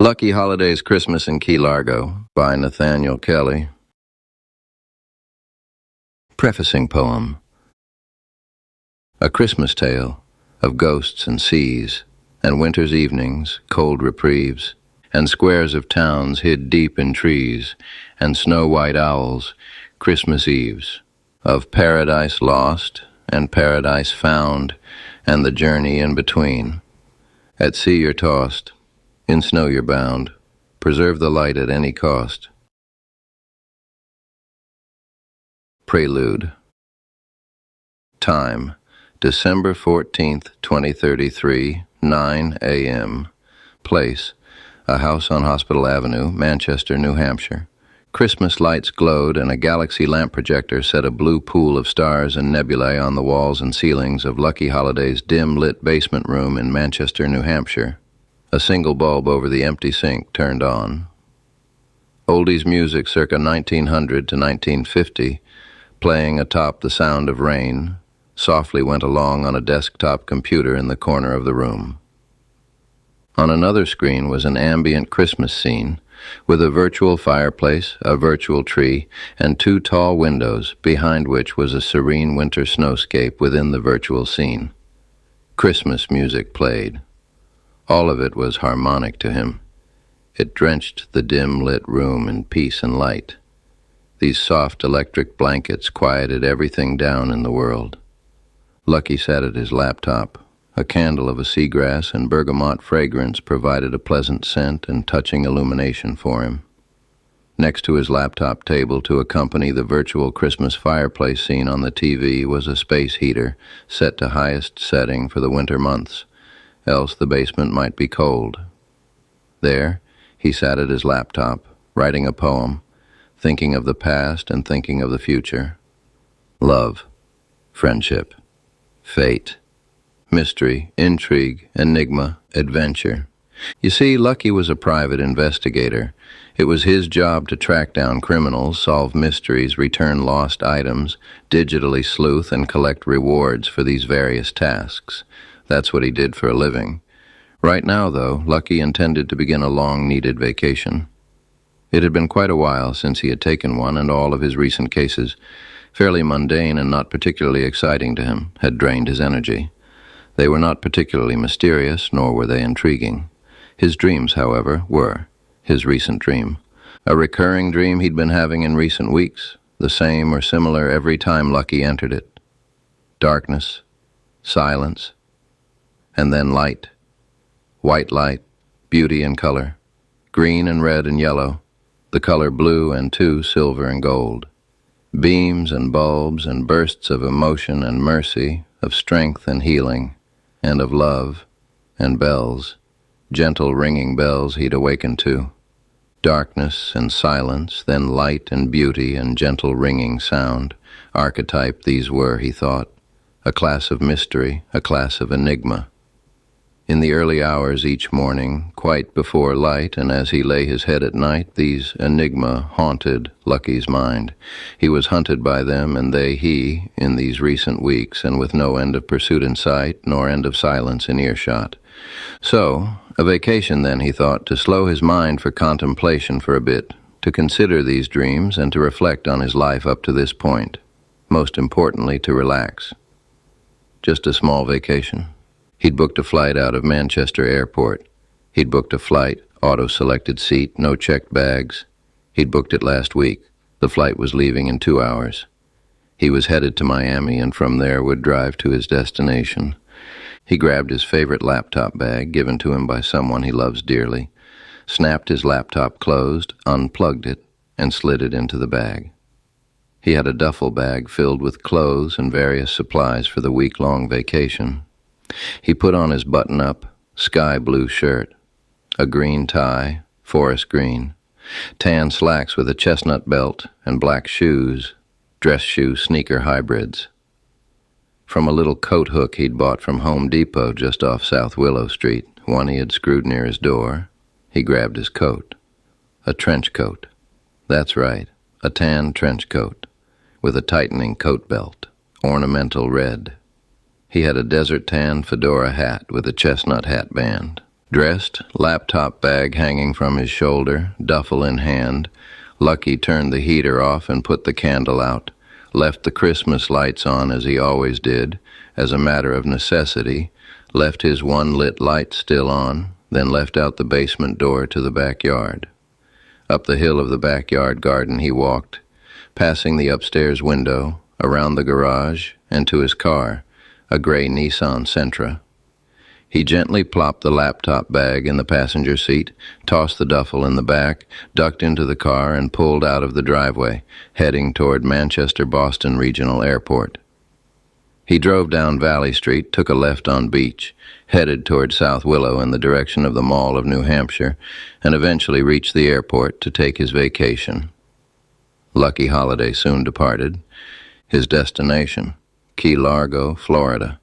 Lucky Holidays Christmas in Key Largo by Nathaniel Kelly. Prefacing poem. A Christmas tale of ghosts and seas, and winter's evenings, cold reprieves, and squares of towns hid deep in trees, and snow-white owls, Christmas eves, of paradise lost and paradise found, and the journey in between. At sea you're tossed, in snow you're bound. Preserve the light at any cost. Prelude. Time, December 14th, 2033, 9 a.m. Place, a house on Hospital Avenue, Manchester, New Hampshire. Christmas lights glowed, and a galaxy lamp projector set a blue pool of stars and nebulae on the walls and ceilings of Lucky Holiday's dim-lit basement room in Manchester, New Hampshire. A single bulb over the empty sink turned on. Oldies music circa 1900 to 1950, playing atop the sound of rain, softly went along on a desktop computer in the corner of the room. On another screen was an ambient Christmas scene, with a virtual fireplace, a virtual tree, and two tall windows, behind which was a serene winter snowscape within the virtual scene. Christmas music played. All of it was harmonic to him. It drenched the dim-lit room in peace and light. These soft electric blankets quieted everything down in the world. Lucky sat at his laptop. A candle of a seagrass and bergamot fragrance provided a pleasant scent and touching illumination for him. Next to his laptop table to accompany the virtual Christmas fireplace scene on the TV was a space heater set to highest setting for the winter months, else the basement might be cold. There, he sat at his laptop, writing a poem, thinking of the past and thinking of the future. Love, friendship, fate, mystery, intrigue, enigma, adventure. You see, Lucky was a private investigator. It was his job to track down criminals, solve mysteries, return lost items, digitally sleuth and collect rewards for these various tasks. That's what he did for a living. Right now, though, Lucky intended to begin a long-needed vacation. It had been quite a while since he had taken one, and all of his recent cases, fairly mundane and not particularly exciting to him, had drained his energy. They were not particularly mysterious, nor were they intriguing. His dreams, however, were. His recent dream. A recurring dream he'd been having in recent weeks, the same or similar every time Lucky entered it. Darkness, silence, and then light. White light, beauty and color, green and red and yellow, the color blue and too silver and gold. Beams and bulbs and bursts of emotion and mercy, of strength and healing, and of love, and bells, gentle ringing bells he'd awakened to. Darkness and silence, then light and beauty and gentle ringing sound. Archetype these were, he thought. A class of mystery, a class of enigma. In the early hours each morning, quite before light, and as he lay his head at night, these enigma haunted Lucky's mind. He was hunted by them, and they he, in these recent weeks, and with no end of pursuit in sight, nor end of silence in earshot. So, a vacation then, he thought, to slow his mind for contemplation for a bit, to consider these dreams, and to reflect on his life up to this point. Most importantly, to relax. Just a small vacation. He'd booked a flight out of Manchester Airport. He'd booked a flight, auto-selected seat, no checked bags. He'd booked it last week. The flight was leaving in 2 hours. He was headed to Miami, and from there would drive to his destination. He grabbed his favorite laptop bag, given to him by someone he loves dearly, snapped his laptop closed, unplugged it, and slid it into the bag. He had a duffel bag filled with clothes and various supplies for the week-long vacation. He put on his button-up, sky-blue shirt, a green tie, forest green, tan slacks with a chestnut belt, and black shoes, dress shoe sneaker hybrids. From a little coat hook he'd bought from Home Depot just off South Willow Street, one he had screwed near his door, he grabbed his coat. A trench coat. That's right, a tan trench coat, with a tightening coat belt, ornamental red. He had a desert tan fedora hat with a chestnut hat band, Dressed, laptop bag hanging from his shoulder, duffel in hand, Lucky turned the heater off and put the candle out, left the Christmas lights on as he always did, as a matter of necessity, left his one lit light still on, then left out the basement door to the backyard. Up the hill of the backyard garden he walked, passing the upstairs window, around the garage, and to his car, a gray Nissan Sentra. He gently plopped the laptop bag in the passenger seat, tossed the duffel in the back, ducked into the car, and pulled out of the driveway, heading toward Manchester-Boston Regional Airport. He drove down Valley Street, took a left on Beach, headed toward South Willow in the direction of the Mall of New Hampshire, and eventually reached the airport to take his vacation. Lucky Holiday soon departed. His destination, Key Largo, Florida.